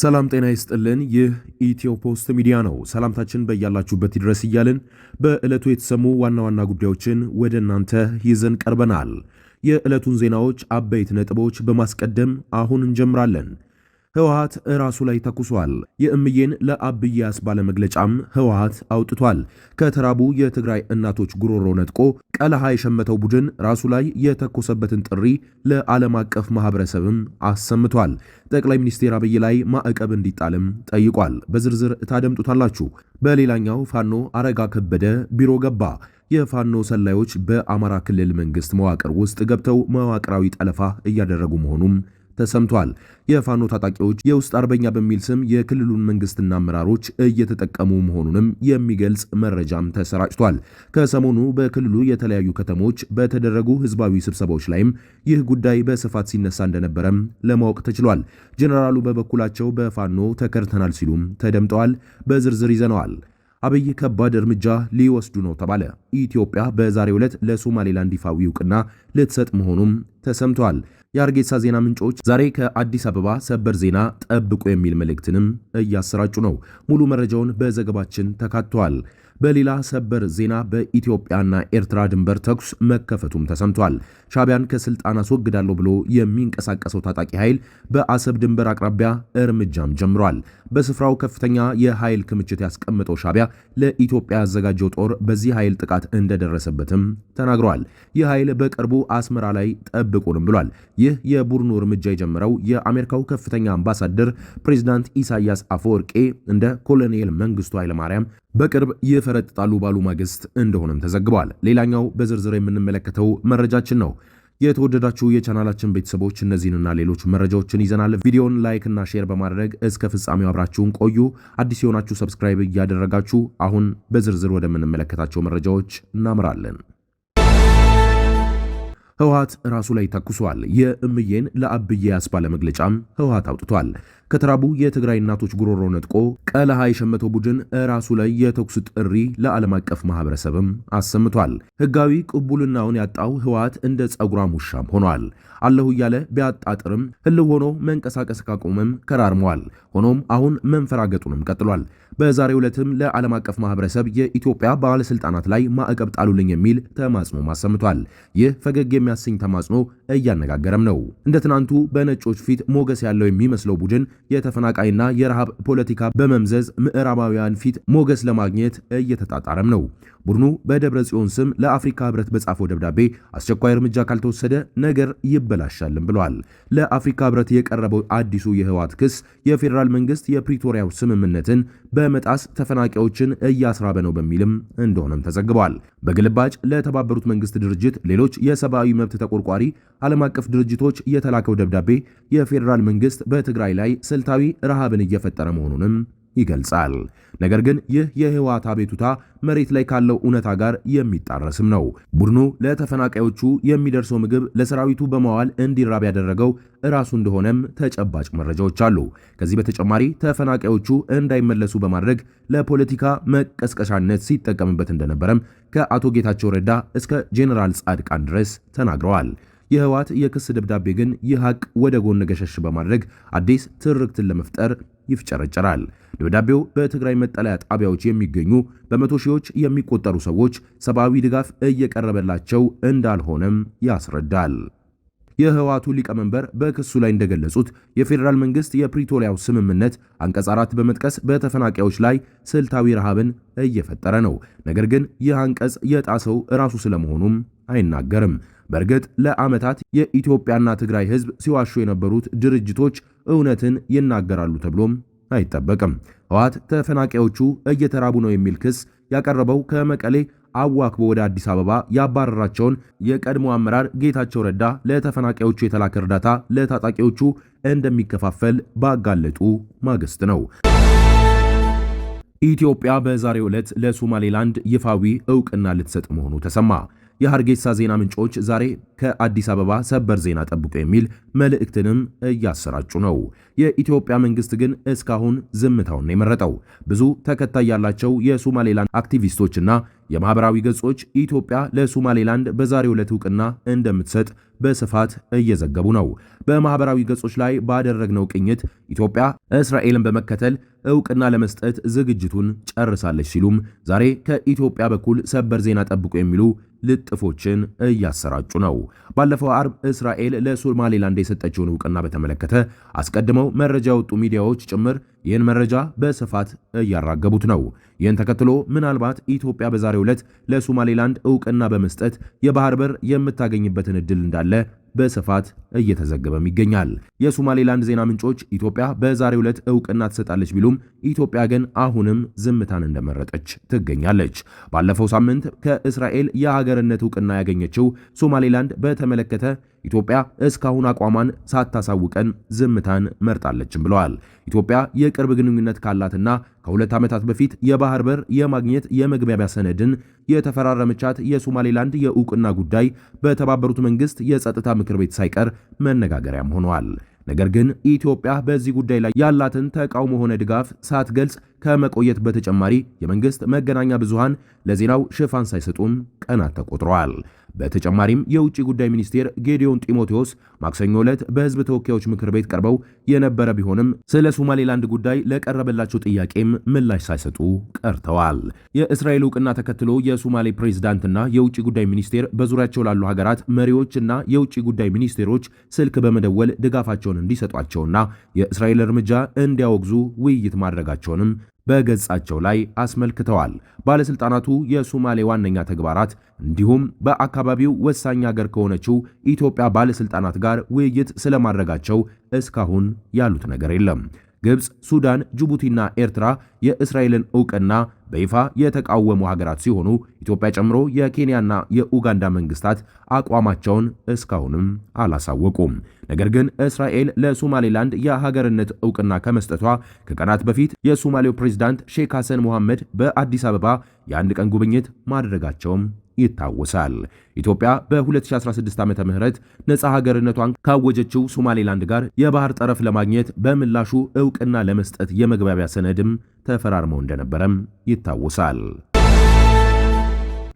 ሰላም ጤና ይስጥልን። ይህ ኢትዮ ፖስት ሚዲያ ነው። ሰላምታችን በያላችሁበት ይድረስ እያልን በዕለቱ የተሰሙ ዋና ዋና ጉዳዮችን ወደ እናንተ ይዘን ቀርበናል። የዕለቱን ዜናዎች አበይት ነጥቦች በማስቀደም አሁን እንጀምራለን። ህወሓት ራሱ ላይ ተኩሷል። የእምዬን ለአብዬ ያስባለ መግለጫም ህወሓት አውጥቷል። ከተራቡ የትግራይ እናቶች ጉሮሮ ነጥቆ ቀለሃ የሸመተው ቡድን ራሱ ላይ የተኮሰበትን ጥሪ ለዓለም አቀፍ ማህበረሰብም አሰምቷል። ጠቅላይ ሚኒስትር አብይ ላይ ማዕቀብ እንዲጣልም ጠይቋል። በዝርዝር ታደምጡታላችሁ። በሌላኛው ፋኖ አረጋ ከበደ ቢሮ ገባ። የፋኖ ሰላዮች በአማራ ክልል መንግስት መዋቅር ውስጥ ገብተው መዋቅራዊ ጠለፋ እያደረጉ መሆኑም ተሰምቷል። የፋኖ ታጣቂዎች የውስጥ አርበኛ በሚል ስም የክልሉን መንግስትና አመራሮች እየተጠቀሙ መሆኑንም የሚገልጽ መረጃም ተሰራጭቷል። ከሰሞኑ በክልሉ የተለያዩ ከተሞች በተደረጉ ህዝባዊ ስብሰባዎች ላይም ይህ ጉዳይ በስፋት ሲነሳ እንደነበረም ለማወቅ ተችሏል። ጀነራሉ በበኩላቸው በፋኖ ተከርተናል ሲሉም ተደምጠዋል። በዝርዝር ይዘነዋል። አብይ ከባድ እርምጃ ሊወስዱ ነው ተባለ። ኢትዮጵያ በዛሬው ዕለት ለሶማሌላንድ ይፋዊ እውቅና ልትሰጥ መሆኑም ተሰምቷል። የአርጌሳ ዜና ምንጮች ዛሬ ከአዲስ አበባ ሰበር ዜና ጠብቁ የሚል መልእክትንም እያሰራጩ ነው። ሙሉ መረጃውን በዘገባችን ተካቷል። በሌላ ሰበር ዜና በኢትዮጵያና ኤርትራ ድንበር ተኩስ መከፈቱም ተሰምቷል። ሻዕቢያን ከስልጣን አስወግዳለሁ ብሎ የሚንቀሳቀሰው ታጣቂ ኃይል በአሰብ ድንበር አቅራቢያ እርምጃም ጀምሯል። በስፍራው ከፍተኛ የኃይል ክምችት ያስቀመጠው ሻዕቢያ ለኢትዮጵያ ያዘጋጀው ጦር በዚህ ኃይል ጥቃት እንደደረሰበትም ተናግሯል። ይህ ኃይል በቅርቡ አስመራ ላይ ጠብቁንም ብሏል። ይህ የቡድኑ እርምጃ የጀመረው የአሜሪካው ከፍተኛ አምባሳደር ፕሬዝዳንት ኢሳያስ አፈወርቄ እንደ ኮሎኔል መንግስቱ ኃይለማርያም በቅርብ ይፈረጥጣሉ ባሉ ማግስት እንደሆነም ተዘግቧል። ሌላኛው በዝርዝር የምንመለከተው መረጃችን ነው። የተወደዳችሁ የቻናላችን ቤተሰቦች እነዚህንና ሌሎች መረጃዎችን ይዘናል። ቪዲዮን ላይክ እና ሼር በማድረግ እስከ ፍጻሜው አብራችሁን ቆዩ። አዲስ የሆናችሁ ሰብስክራይብ እያደረጋችሁ አሁን በዝርዝር ወደምንመለከታቸው መረጃዎች እናምራለን። ህወሓት ራሱ ላይ ተኩሷል። የእምዬን ለአብዬ ያስባለ መግለጫም ህወሓት አውጥቷል። ከተራቡ የትግራይ እናቶች ጉሮሮ ነጥቆ ቀለሃ የሸመተው ቡድን ራሱ ላይ የተኩስ ጥሪ ለዓለም አቀፍ ማህበረሰብም አሰምቷል። ህጋዊ ቅቡልናውን ያጣው ህወሓት እንደ ጸጉራም ውሻም ሆኗል። አለሁ እያለ ቢያጣጥርም ህልው ሆኖ መንቀሳቀስ ካቆመም ከራርሟል። ሆኖም አሁን መንፈራገጡንም ቀጥሏል። በዛሬው ዕለትም ለዓለም አቀፍ ማህበረሰብ የኢትዮጵያ ባለስልጣናት ላይ ማዕቀብ ጣሉልኝ የሚል ተማጽኖ አሰምቷል። ይህ ፈገግ የሚያሰኝ ተማጽኖ እያነጋገረም ነው። እንደ ትናንቱ በነጮች ፊት ሞገስ ያለው የሚመስለው ቡድን የተፈናቃይና የረሃብ ፖለቲካ በመምዘዝ ምዕራባውያን ፊት ሞገስ ለማግኘት እየተጣጣረም ነው። ቡድኑ በደብረ ጽዮን ስም ለአፍሪካ ህብረት በጻፈው ደብዳቤ አስቸኳይ እርምጃ ካልተወሰደ ነገር ይበላሻልም ብለዋል። ለአፍሪካ ህብረት የቀረበው አዲሱ የህወሓት ክስ የፌዴራል መንግስት የፕሪቶሪያው ስምምነትን በመጣስ ተፈናቃዮችን እያስራበ ነው በሚልም እንደሆነም ተዘግቧል። በግልባጭ ለተባበሩት መንግስት ድርጅት፣ ሌሎች የሰብአዊ መብት ተቆርቋሪ ዓለም አቀፍ ድርጅቶች የተላከው ደብዳቤ የፌዴራል መንግስት በትግራይ ላይ ስልታዊ ረሃብን እየፈጠረ መሆኑንም ይገልጻል። ነገር ግን ይህ የህወሓት አቤቱታ መሬት ላይ ካለው እውነታ ጋር የሚጣረስም ነው። ቡድኑ ለተፈናቃዮቹ የሚደርሰው ምግብ ለሰራዊቱ በመዋል እንዲራብ ያደረገው ራሱ እንደሆነም ተጨባጭ መረጃዎች አሉ። ከዚህ በተጨማሪ ተፈናቃዮቹ እንዳይመለሱ በማድረግ ለፖለቲካ መቀስቀሻነት ሲጠቀምበት እንደነበረም ከአቶ ጌታቸው ረዳ እስከ ጄኔራል ጻድቃን ድረስ ተናግረዋል። የህወሓት የክስ ደብዳቤ ግን ይህ ሀቅ ወደ ጎን ገሸሽ በማድረግ አዲስ ትርክትን ለመፍጠር ይፍጨረጨራል። ደብዳቤው በትግራይ መጠለያ ጣቢያዎች የሚገኙ በመቶ ሺዎች የሚቆጠሩ ሰዎች ሰብአዊ ድጋፍ እየቀረበላቸው እንዳልሆነም ያስረዳል። የህወሓቱ ሊቀመንበር በክሱ ላይ እንደገለጹት የፌዴራል መንግስት የፕሪቶሪያው ስምምነት አንቀጽ 4 በመጥቀስ በተፈናቃዮች ላይ ስልታዊ ረሃብን እየፈጠረ ነው። ነገር ግን ይህ አንቀጽ የጣሰው ራሱ ስለመሆኑም አይናገርም። በእርግጥ ለዓመታት የኢትዮጵያና ትግራይ ህዝብ ሲዋሹ የነበሩት ድርጅቶች እውነትን ይናገራሉ ተብሎም አይጠበቅም። ህወሓት ተፈናቃዮቹ እየተራቡ ነው የሚል ክስ ያቀረበው ከመቀሌ አዋክቦ ወደ አዲስ አበባ ያባረራቸውን የቀድሞ አመራር ጌታቸው ረዳ ለተፈናቃዮቹ የተላከ እርዳታ ለታጣቂዎቹ እንደሚከፋፈል ባጋለጡ ማግስት ነው። ኢትዮጵያ በዛሬው ዕለት ለሶማሌላንድ ይፋዊ እውቅና ልትሰጥ መሆኑ ተሰማ። የሀርጌሳ ዜና ምንጮች ዛሬ ከአዲስ አበባ ሰበር ዜና ጠብቁ የሚል መልእክትንም እያሰራጩ ነው። የኢትዮጵያ መንግስት ግን እስካሁን ዝምታውን የመረጠው ብዙ ተከታይ ያላቸው የሶማሌላንድ አክቲቪስቶችና የማህበራዊ ገጾች ኢትዮጵያ ለሶማሌላንድ በዛሬው ዕለት ዕውቅና እንደምትሰጥ በስፋት እየዘገቡ ነው። በማህበራዊ ገጾች ላይ ባደረግነው ቅኝት ኢትዮጵያ እስራኤልን በመከተል ዕውቅና ለመስጠት ዝግጅቱን ጨርሳለች ሲሉም ዛሬ ከኢትዮጵያ በኩል ሰበር ዜና ጠብቁ የሚሉ ልጥፎችን እያሰራጩ ነው። ባለፈው አርብ እስራኤል ለሶማሌላንድ የሰጠችውን ዕውቅና በተመለከተ አስቀድመው መረጃ ያወጡ ሚዲያዎች ጭምር ይህን መረጃ በስፋት እያራገቡት ነው። ይህን ተከትሎ ምናልባት ኢትዮጵያ በዛሬው ዕለት ለሶማሌላንድ ዕውቅና በመስጠት የባህር በር የምታገኝበትን ዕድል እንዳለ በስፋት እየተዘገበም ይገኛል። የሶማሌላንድ ዜና ምንጮች ኢትዮጵያ በዛሬው ዕለት ዕውቅና ትሰጣለች ቢሉም ኢትዮጵያ ግን አሁንም ዝምታን እንደመረጠች ትገኛለች። ባለፈው ሳምንት ከእስራኤል የሀገርነት ዕውቅና ያገኘችው ሶማሌላንድ በተመለከተ ኢትዮጵያ እስካሁን አቋሟን ሳታሳውቀን ዝምታን መርጣለችም ብለዋል። ኢትዮጵያ የቅርብ ግንኙነት ካላትና ከ2 ዓመታት በፊት የባህር በር የማግኘት የመግባቢያ ሰነድን የተፈራረመቻት የሶማሌላንድ የዕውቅና ጉዳይ በተባበሩት መንግስት የጸጥታ ምክር ቤት ሳይቀር መነጋገሪያም ሆነዋል። ነገር ግን ኢትዮጵያ በዚህ ጉዳይ ላይ ያላትን ተቃውሞ ሆነ ድጋፍ ሳትገልጽ ከመቆየት በተጨማሪ የመንግስት መገናኛ ብዙሃን ለዜናው ሽፋን ሳይሰጡም ቀናት ተቆጥረዋል። በተጨማሪም የውጭ ጉዳይ ሚኒስቴር ጌዲዮን ጢሞቴዎስ ማክሰኞ ዕለት በህዝብ ተወካዮች ምክር ቤት ቀርበው የነበረ ቢሆንም ስለ ሶማሌላንድ ጉዳይ ለቀረበላቸው ጥያቄም ምላሽ ሳይሰጡ ቀርተዋል። የእስራኤል ዕውቅና ተከትሎ የሶማሌ ፕሬዝዳንትና የውጭ ጉዳይ ሚኒስቴር በዙሪያቸው ላሉ ሀገራት መሪዎችና የውጭ ጉዳይ ሚኒስቴሮች ስልክ በመደወል ድጋፋቸውን እንዲሰጧቸውና የእስራኤል እርምጃ እንዲያወግዙ ውይይት ማድረጋቸውንም በገጻቸው ላይ አስመልክተዋል። ባለስልጣናቱ የሶማሌ ዋነኛ ተግባራት እንዲሁም በአካባቢው ወሳኝ ሀገር ከሆነችው ኢትዮጵያ ባለስልጣናት ጋር ውይይት ስለማድረጋቸው እስካሁን ያሉት ነገር የለም። ግብፅ፣ ሱዳን፣ ጅቡቲና ኤርትራ የእስራኤልን ዕውቅና በይፋ የተቃወሙ ሀገራት ሲሆኑ ኢትዮጵያ ጨምሮ የኬንያና የኡጋንዳ መንግስታት አቋማቸውን እስካሁንም አላሳወቁም። ነገር ግን እስራኤል ለሶማሌላንድ የሀገርነት ዕውቅና ከመስጠቷ ከቀናት በፊት የሶማሌው ፕሬዝዳንት ሼክ ሐሰን መሐመድ በአዲስ አበባ የአንድ ቀን ጉብኝት ማድረጋቸውም ይታወሳል። ኢትዮጵያ በ2016 ዓመተ ምህረት ነፃ ሀገርነቷን ካወጀችው ሶማሌላንድ ጋር የባህር ጠረፍ ለማግኘት በምላሹ ዕውቅና ለመስጠት የመግባቢያ ሰነድም ተፈራርመው እንደነበረም ይታወሳል።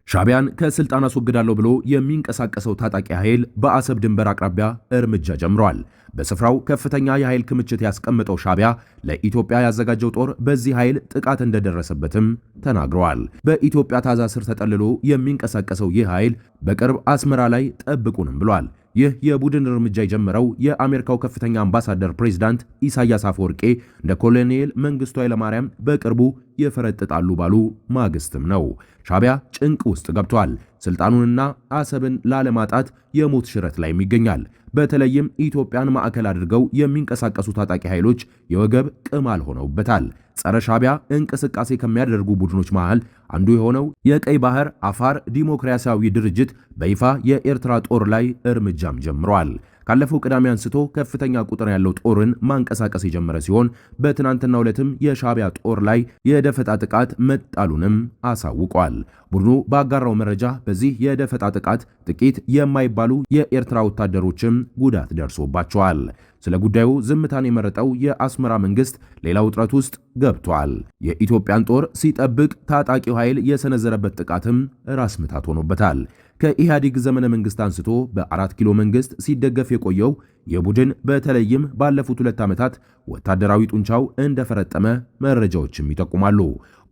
ሻዕቢያን ከስልጣን አስወግዳለሁ ብሎ የሚንቀሳቀሰው ታጣቂ ኃይል በአሰብ ድንበር አቅራቢያ እርምጃ ጀምሯል። በስፍራው ከፍተኛ የኃይል ክምችት ያስቀመጠው ሻዕቢያ ለኢትዮጵያ ያዘጋጀው ጦር በዚህ ኃይል ጥቃት እንደደረሰበትም ተናግረዋል። በኢትዮጵያ ታዛ ስር ተጠልሎ የሚንቀሳቀሰው ይህ ኃይል በቅርብ አስመራ ላይ ጠብቁንም ብሏል። ይህ የቡድን እርምጃ የጀመረው የአሜሪካው ከፍተኛ አምባሳደር ፕሬዝዳንት ኢሳያስ አፈወርቄ እንደ ኮሎኔል መንግስቱ ኃይለማርያም በቅርቡ ይፈረጥጣሉ ባሉ ማግስትም ነው። ሻዕቢያ ጭንቅ ውስጥ ገብቷል። ስልጣኑንና አሰብን ላለማጣት የሞት ሽረት ላይ ይገኛል። በተለይም ኢትዮጵያን ማዕከል አድርገው የሚንቀሳቀሱ ታጣቂ ኃይሎች የወገብ ቅማል ሆነውበታል። ጸረ ሻዕቢያ እንቅስቃሴ ከሚያደርጉ ቡድኖች መሃል አንዱ የሆነው የቀይ ባህር አፋር ዲሞክራሲያዊ ድርጅት በይፋ የኤርትራ ጦር ላይ እርምጃም ጀምሯል። ካለፈው ቅዳሜ አንስቶ ከፍተኛ ቁጥር ያለው ጦርን ማንቀሳቀስ የጀመረ ሲሆን በትናንትናው ዕለትም የሻዕቢያ ጦር ላይ የደፈጣ ጥቃት መጣሉንም አሳውቋል። ቡድኑ ባጋራው መረጃ በዚህ የደፈጣ ጥቃት ጥቂት የማይባሉ የኤርትራ ወታደሮችም ጉዳት ደርሶባቸዋል። ስለ ጉዳዩ ዝምታን የመረጠው የአስመራ መንግስት ሌላ ውጥረት ውስጥ ገብቷል። የኢትዮጵያን ጦር ሲጠብቅ ታጣቂው ኃይል የሰነዘረበት ጥቃትም ራስ ምታት ሆኖበታል። ከኢህአዴግ ዘመነ መንግስት አንስቶ በ4 ኪሎ መንግስት ሲደገፍ የቆየው የቡድን በተለይም ባለፉት 2 ዓመታት ወታደራዊ ጡንቻው እንደፈረጠመ መረጃዎችም ይጠቁማሉ።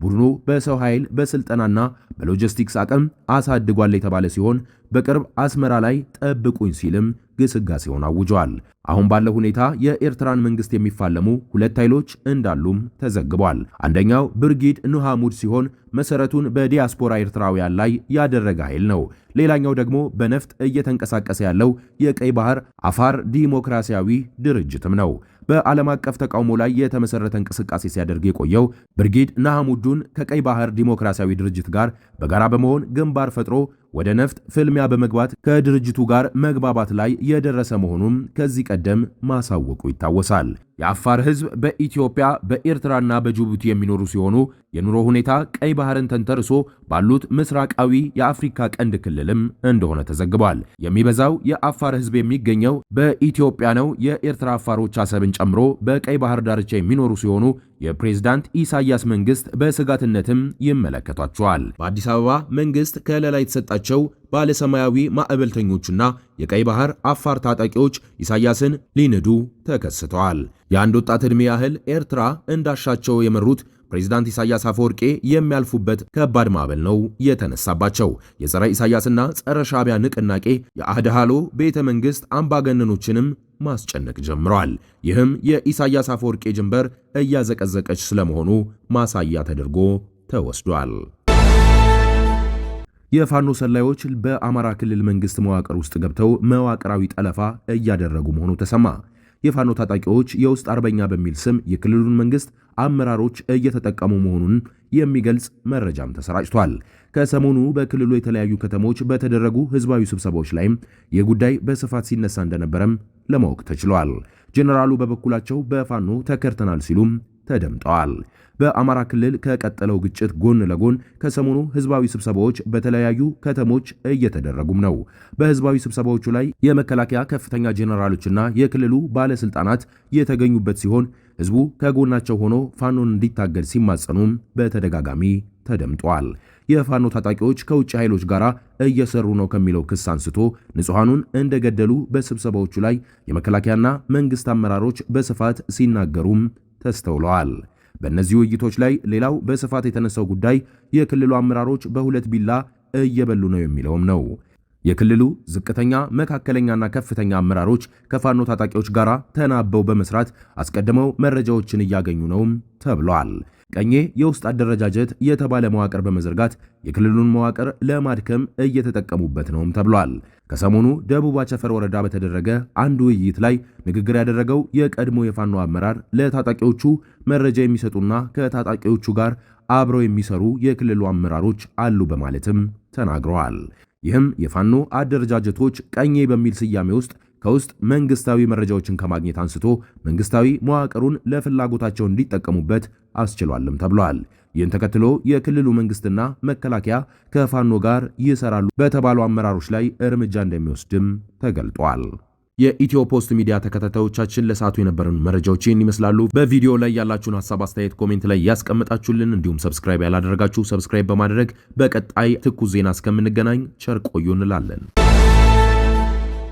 ቡድኑ በሰው ኃይል በስልጠናና በሎጂስቲክስ አቅም አሳድጓል የተባለ ሲሆን በቅርብ አስመራ ላይ ጠብቁኝ ሲልም ግስጋሴውን አውጇል። አሁን ባለው ሁኔታ የኤርትራን መንግስት የሚፋለሙ 2 ኃይሎች እንዳሉም ተዘግቧል። አንደኛው ብርጊድ ኑሃሙድ ሲሆን መሰረቱን በዲያስፖራ ኤርትራውያን ላይ ያደረገ ኃይል ነው። ሌላኛው ደግሞ በነፍጥ እየተንቀሳቀሰ ያለው የቀይ ባህር አፋር ዲሞክራሲያዊ ድርጅትም ነው። በዓለም አቀፍ ተቃውሞ ላይ የተመሰረተ እንቅስቃሴ ሲያደርግ የቆየው ብርጊድ ናሐሙዱን ከቀይ ባህር ዲሞክራሲያዊ ድርጅት ጋር በጋራ በመሆን ግንባር ፈጥሮ ወደ ነፍጥ ፍልሚያ በመግባት ከድርጅቱ ጋር መግባባት ላይ የደረሰ መሆኑም ከዚህ ቀደም ማሳወቁ ይታወሳል። የአፋር ሕዝብ በኢትዮጵያ በኤርትራና በጅቡቲ የሚኖሩ ሲሆኑ የኑሮ ሁኔታ ቀይ ባህርን ተንተርሶ ባሉት ምስራቃዊ የአፍሪካ ቀንድ ክልልም እንደሆነ ተዘግቧል። የሚበዛው የአፋር ሕዝብ የሚገኘው በኢትዮጵያ ነው። የኤርትራ አፋሮች አሰብን ጨምሮ በቀይ ባህር ዳርቻ የሚኖሩ ሲሆኑ የፕሬዝዳንት ኢሳያስ መንግስት በስጋትነትም ይመለከቷቸዋል። በአዲስ አበባ መንግስት ከለላ የተሰጣቸው ባለሰማያዊ ማዕበልተኞችና የቀይ ባህር አፋር ታጣቂዎች ኢሳያስን ሊንዱ ተከስተዋል። የአንድ ወጣት ዕድሜ ያህል ኤርትራ እንዳሻቸው የመሩት ፕሬዝዳንት ኢሳያስ አፈወርቄ የሚያልፉበት ከባድ ማዕበል ነው የተነሳባቸው። የጸረ ኢሳያስና ጸረ ሻዕቢያ ንቅናቄ የአህደሃሎ ቤተ መንግስት አምባገነኖችንም ማስጨነቅ ጀምሯል። ይህም የኢሳያስ አፈወርቄ ጅንበር እያዘቀዘቀች ስለመሆኑ ማሳያ ተደርጎ ተወስዷል። የፋኖ ሰላዮች በአማራ ክልል መንግስት መዋቅር ውስጥ ገብተው መዋቅራዊ ጠለፋ እያደረጉ መሆኑ ተሰማ። የፋኖ ታጣቂዎች የውስጥ አርበኛ በሚል ስም የክልሉን መንግስት አመራሮች እየተጠቀሙ መሆኑን የሚገልጽ መረጃም ተሰራጭቷል። ከሰሞኑ በክልሉ የተለያዩ ከተሞች በተደረጉ ህዝባዊ ስብሰባዎች ላይም የጉዳይ በስፋት ሲነሳ እንደነበረም ለማወቅ ተችሏል። ጄኔራሉ በበኩላቸው በፋኖ ተከርተናል ሲሉም ተደምጠዋል። በአማራ ክልል ከቀጠለው ግጭት ጎን ለጎን ከሰሞኑ ህዝባዊ ስብሰባዎች በተለያዩ ከተሞች እየተደረጉም ነው። በህዝባዊ ስብሰባዎቹ ላይ የመከላከያ ከፍተኛ ጄኔራሎችና የክልሉ ባለስልጣናት የተገኙበት ሲሆን ህዝቡ ከጎናቸው ሆኖ ፋኖን እንዲታገል ሲማጸኑም በተደጋጋሚ ተደምጧል። የፋኖ ታጣቂዎች ከውጭ ኃይሎች ጋር እየሰሩ ነው ከሚለው ክስ አንስቶ ንጹሐኑን እንደገደሉ በስብሰባዎቹ ላይ የመከላከያና መንግስት አመራሮች በስፋት ሲናገሩም ተስተውለዋል። በእነዚህ ውይይቶች ላይ ሌላው በስፋት የተነሳው ጉዳይ የክልሉ አመራሮች በሁለት ቢላ እየበሉ ነው የሚለውም ነው። የክልሉ ዝቅተኛ፣ መካከለኛና ከፍተኛ አመራሮች ከፋኖ ታጣቂዎች ጋር ተናበው በመስራት አስቀድመው መረጃዎችን እያገኙ ነውም ተብሏል። ቀኜ የውስጥ አደረጃጀት የተባለ መዋቅር በመዘርጋት የክልሉን መዋቅር ለማድከም እየተጠቀሙበት ነውም ተብሏል። ከሰሞኑ ደቡብ አቸፈር ወረዳ በተደረገ አንድ ውይይት ላይ ንግግር ያደረገው የቀድሞ የፋኖ አመራር ለታጣቂዎቹ መረጃ የሚሰጡና ከታጣቂዎቹ ጋር አብረው የሚሰሩ የክልሉ አመራሮች አሉ በማለትም ተናግረዋል። ይህም የፋኖ አደረጃጀቶች ቀኜ በሚል ስያሜ ውስጥ ከውስጥ መንግስታዊ መረጃዎችን ከማግኘት አንስቶ መንግስታዊ መዋቅሩን ለፍላጎታቸው እንዲጠቀሙበት አስችሏልም ተብሏል። ይህን ተከትሎ የክልሉ መንግስትና መከላከያ ከፋኖ ጋር ይሰራሉ በተባሉ አመራሮች ላይ እርምጃ እንደሚወስድም ተገልጧል። የኢትዮ ፖስት ሚዲያ ተከታታዮቻችን ለሰዓቱ የነበሩን መረጃዎች ይህን ይመስላሉ። በቪዲዮ ላይ ያላችሁን ሐሳብ፣ አስተያየት ኮሜንት ላይ ያስቀምጣችሁልን፣ እንዲሁም ሰብስክራይብ ያላደረጋችሁ ሰብስክራይብ በማድረግ በቀጣይ ትኩስ ዜና እስከምንገናኝ ቸር ቆዩ እንላለን።